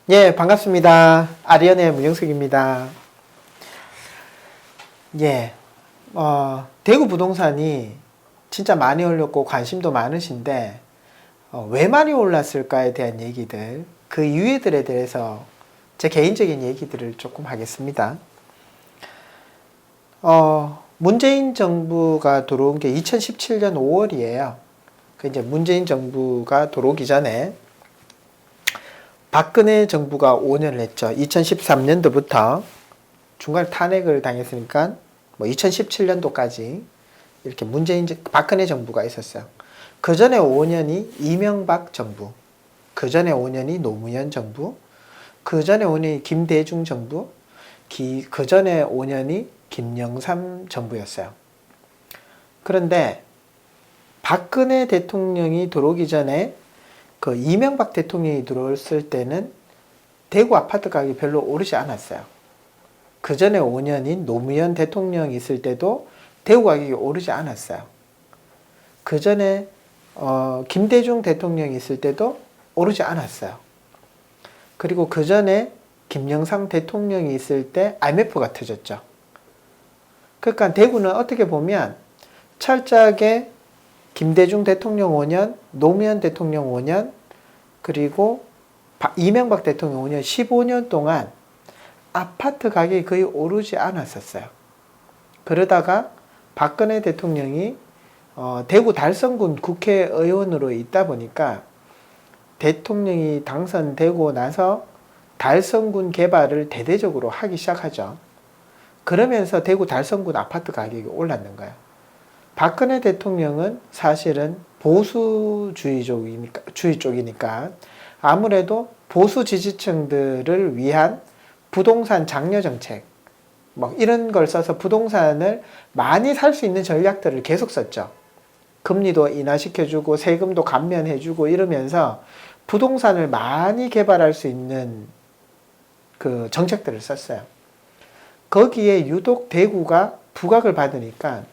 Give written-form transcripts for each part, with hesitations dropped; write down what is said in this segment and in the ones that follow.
예, 반갑습니다. 아리언의 문영석입니다. 예, 대구 부동산이 진짜 많이 올랐고 관심도 많으신데, 왜 많이 올랐을까에 대한 얘기들, 그 이유들에 대해서 제 개인적인 얘기들을 조금 하겠습니다. 문재인 정부가 들어온 게 2017년 5월이에요. 그 이제 문재인 정부가 들어오기 전에 박근혜 정부가 5년을 했죠. 2013년도부터 중간에 탄핵을 당했으니까 뭐 2017년도까지 이렇게 박근혜 정부가 있었어요. 그 전에 5년이 이명박 정부, 그 전에 5년이 노무현 정부, 그 전에 5년이 김대중 정부, 그 전에 5년이 김영삼 정부였어요. 그런데 박근혜 대통령이 들어오기 전에 그 이명박 대통령이 들어왔을 때는 대구 아파트 가격이 별로 오르지 않았어요. 그 전에 5년인 노무현 대통령이 있을 때도 대구 가격이 오르지 않았어요. 그 전에 김대중 대통령이 있을 때도 오르지 않았어요. 그리고 그 전에 김영삼 대통령이 있을 때 IMF가 터졌죠. 그러니까 대구는 어떻게 보면 철저하게 김대중 대통령 5년, 노무현 대통령 5년, 그리고 이명박 대통령 5년, 15년 동안 아파트 가격이 거의 오르지 않았었어요. 그러다가 박근혜 대통령이 대구 달성군 국회의원으로 있다 보니까 대통령이 당선되고 나서 달성군 개발을 대대적으로 하기 시작하죠. 그러면서 대구 달성군 아파트 가격이 올랐는 거예요. 박근혜 대통령은 사실은 보수주의 쪽이니까 아무래도 보수 지지층들을 위한 부동산 장려 정책, 뭐 이런 걸 써서 부동산을 많이 살 수 있는 전략들을 계속 썼죠. 금리도 인하시켜주고 세금도 감면해주고 이러면서 부동산을 많이 개발할 수 있는 그 정책들을 썼어요. 거기에 유독 대구가 부각을 받으니까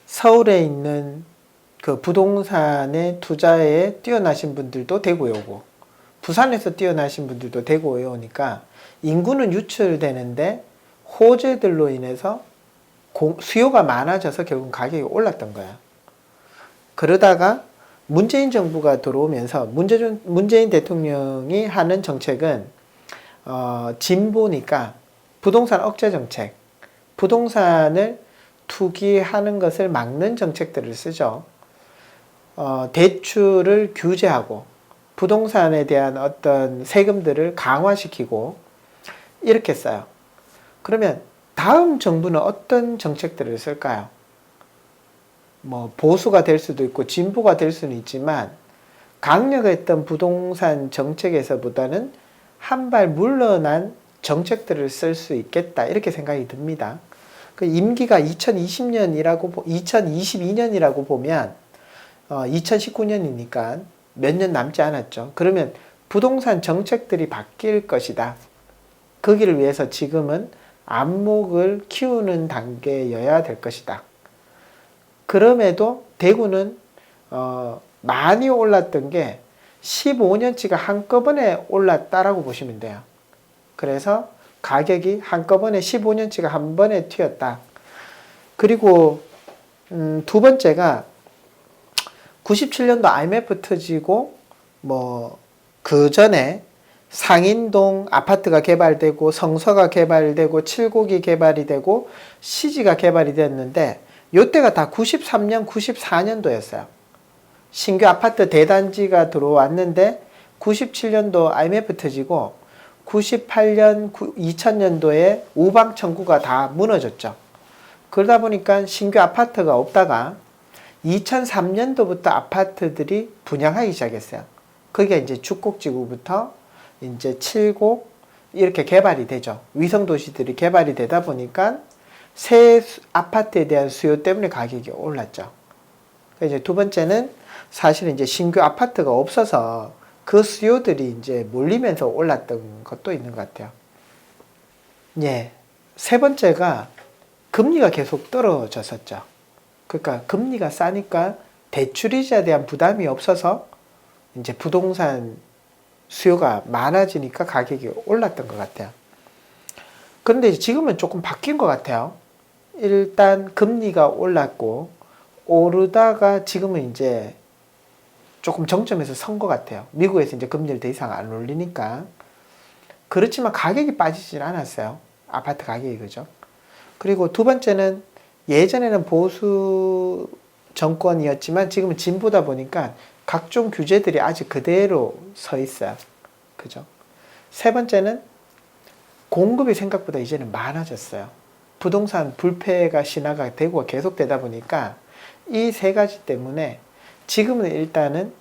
서울에 있는 그 부동산의 투자에 뛰어나신 분들도 대구에 오고 부산에서 뛰어나신 분들도 대구에 오니까 인구는 유출되는데 호재들로 인해서 수요가 많아져서 결국 가격이 올랐던 거야. 그러다가 문재인 정부가 들어오면서 문재인 대통령이 하는 정책은 진보니까 부동산 억제 정책, 부동산을 투기하는 것을 막는 정책들을 쓰죠. 대출을 규제하고 부동산에 대한 어떤 세금들을 강화시키고 이렇게 써요. 그러면 다음 정부는 어떤 정책들을 쓸까요? 뭐 보수가 될 수도 있고 진보가 될 수는 있지만 강력했던 부동산 정책에서보다는 한 발 물러난 정책들을 쓸 수 있겠다 이렇게 생각이 듭니다. 그 임기가 2022년이라고 보면 2019년이니까 몇 년 남지 않았죠. 그러면 부동산 정책들이 바뀔 것이다. 거기를 위해서 지금은 안목을 키우는 단계여야 될 것이다. 그럼에도 대구는 많이 올랐던 게 15년치가 한꺼번에 올랐다라고 보시면 돼요. 그래서 가격이 한꺼번에 15년치가 한 번에 튀었다. 그리고 두 번째가 97년도 IMF 터지고 뭐 그 전에 상인동 아파트가 개발되고 성서가 개발되고 칠곡이 개발이 되고 시지가 개발이 됐는데 이때가 다 93년, 94년도였어요. 신규 아파트 대단지가 들어왔는데 97년도 IMF 터지고 98년, 2000년도에 우방 청구가 다 무너졌죠. 그러다 보니까 신규 아파트가 없다가 2003년도부터 아파트들이 분양하기 시작했어요. 그게 이제 축곡지구부터 이제 칠곡 이렇게 개발이 되죠. 위성도시들이 개발이 되다 보니까 새 아파트에 대한 수요 때문에 가격이 올랐죠. 이제 두 번째는 사실은 이제 신규 아파트가 없어서 그 수요들이 이제 몰리면서 올랐던 것도 있는 것 같아요. 예. 세 번째가 금리가 계속 떨어졌었죠. 그러니까 금리가 싸니까 대출이자에 대한 부담이 없어서 이제 부동산 수요가 많아지니까 가격이 올랐던 것 같아요. 그런데 지금은 조금 바뀐 것 같아요. 일단 금리가 올랐고 오르다가 지금은 이제 조금 정점에서 선 것 같아요. 미국에서 이제 금리를 더 이상 안 올리니까. 그렇지만 가격이 빠지질 않았어요. 아파트 가격이, 그죠? 그리고 두 번째는 예전에는 보수 정권이었지만 지금은 진보다 보니까 각종 규제들이 아직 그대로 서 있어요. 그죠? 세 번째는 공급이 생각보다 이제는 많아졌어요. 부동산 불패가 신화가 되고 계속되다 보니까 이 세 가지 때문에 지금은 일단은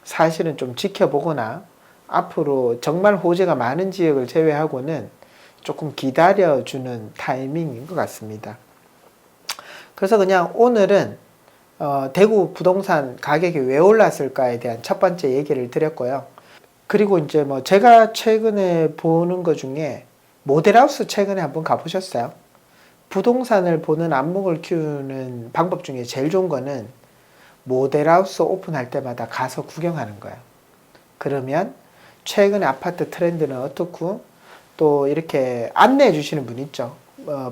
사실은 좀 지켜보거나 앞으로 정말 호재가 많은 지역을 제외하고는 조금 기다려주는 타이밍인 것 같습니다. 그래서 그냥 오늘은 대구 부동산 가격이 왜 올랐을까에 대한 첫 번째 얘기를 드렸고요. 그리고 이제 뭐 제가 최근에 보는 것 중에 모델하우스 최근에 한번 가보셨어요? 부동산을 보는 안목을 키우는 방법 중에 제일 좋은 거는 모델하우스 오픈할 때마다 가서 구경하는 거예요. 그러면 최근에 아파트 트렌드는 어떻고 또 이렇게 안내해 주시는 분 있죠.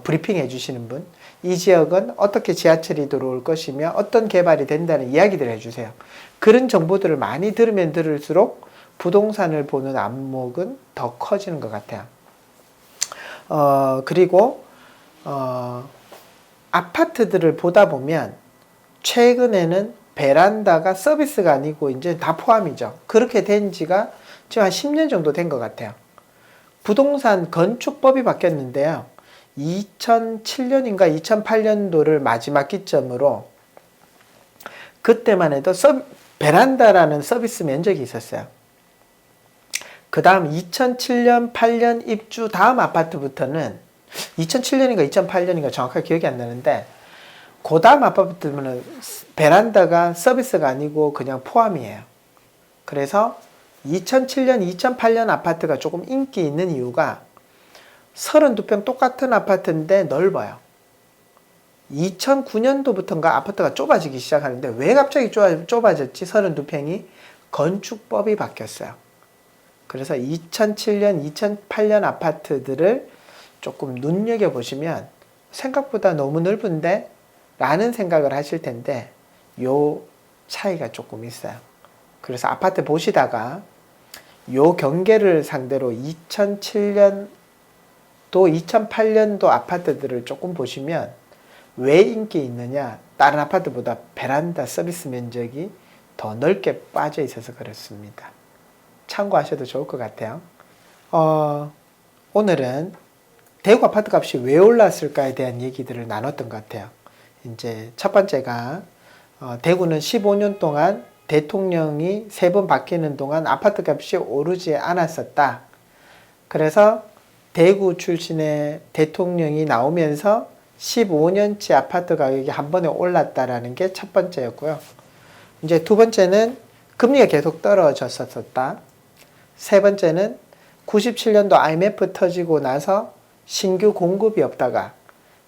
브리핑 해 주시는 분. 이 지역은 어떻게 지하철이 들어올 것이며 어떤 개발이 된다는 이야기들을 해주세요. 그런 정보들을 많이 들으면 들을수록 부동산을 보는 안목은 더 커지는 것 같아요. 그리고 아파트들을 보다 보면 최근에는 베란다가 서비스가 아니고 이제 다 포함이죠. 그렇게 된 지가 지금 한 10년 정도 된 것 같아요. 부동산 건축법이 바뀌었는데요. 2007년인가 2008년도를 마지막 기점으로 그때만 해도 베란다라는 서비스 면적이 있었어요. 그 다음 2007년, 8년 입주 다음 아파트부터는 2007년인가 2008년인가 정확하게 기억이 안 나는데 그 다음 아파트는 베란다가 서비스가 아니고 그냥 포함이에요. 그래서 2007년, 2008년 아파트가 조금 인기 있는 이유가 32평 똑같은 아파트인데 넓어요. 2009년도부터인가 아파트가 좁아지기 시작하는데 왜 갑자기 좁아졌지? 32평이 건축법이 바뀌었어요. 그래서 2007년, 2008년 아파트들을 조금 눈여겨보시면 생각보다 너무 넓은데? 라는 생각을 하실 텐데 요 차이가 조금 있어요. 그래서 아파트 보시다가 요 경계를 상대로 2007년도, 2008년도 아파트들을 조금 보시면 왜 인기 있느냐? 다른 아파트보다 베란다 서비스 면적이 더 넓게 빠져 있어서 그렇습니다. 참고하셔도 좋을 것 같아요. 오늘은 대구 아파트 값이 왜 올랐을까에 대한 얘기들을 나눴던 것 같아요. 이제 첫 번째가 대구는 15년 동안 대통령이 3번 바뀌는 동안 아파트 값이 오르지 않았었다. 그래서 대구 출신의 대통령이 나오면서 15년치 아파트 가격이 한 번에 올랐다라는 게 첫 번째였고요. 이제 두 번째는 금리가 계속 떨어졌었다. 세 번째는 97년도 IMF 터지고 나서 신규 공급이 없다가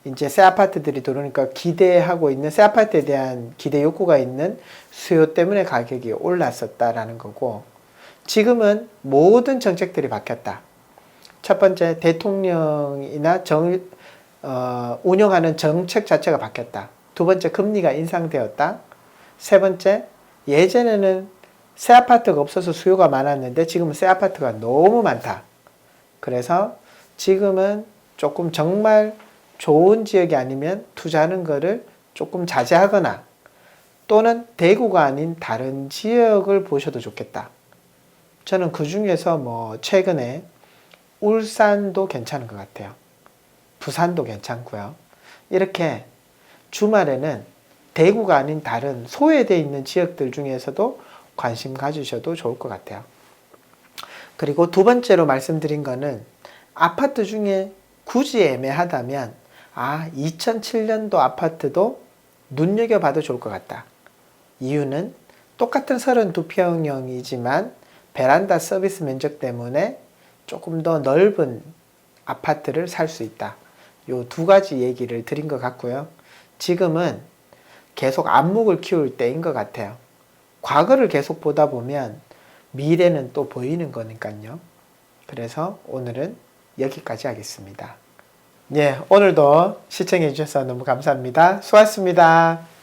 이제 새 아파트들이 들어오니까 기대하고 있는 새 아파트에 대한 기대 욕구가 있는 수요 때문에 가격이 올랐었다라는 거고, 지금은 모든 정책들이 바뀌었다. 첫 번째, 대통령이나 운영하는 정책 자체가 바뀌었다. 두 번째, 금리가 인상되었다. 세 번째, 예전에는 새 아파트가 없어서 수요가 많았는데 지금은 새 아파트가 너무 많다. 그래서 지금은 조금 정말 좋은 지역이 아니면 투자하는 거를 조금 자제하거나 또는 대구가 아닌 다른 지역을 보셔도 좋겠다. 저는 그 중에서 뭐 최근에 울산도 괜찮은 것 같아요. 부산도 괜찮고요. 이렇게 주말에는 대구가 아닌 다른 소외되어 있는 지역들 중에서도 관심 가지셔도 좋을 것 같아요. 그리고 두 번째로 말씀드린 거는 아파트 중에 굳이 애매하다면 2007년도 아파트도 눈여겨봐도 좋을 것 같다. 이유는 똑같은 32평형이지만 베란다 서비스 면적 때문에 조금 더 넓은 아파트를 살 수 있다. 요 두 가지 얘기를 드린 것 같고요. 지금은 계속 안목을 키울 때인 것 같아요. 과거를 계속 보다 보면 미래는 또 보이는 거니까요. 그래서 오늘은 여기까지 하겠습니다. 예, 오늘도 시청해 주셔서 너무 감사합니다. 수고하셨습니다.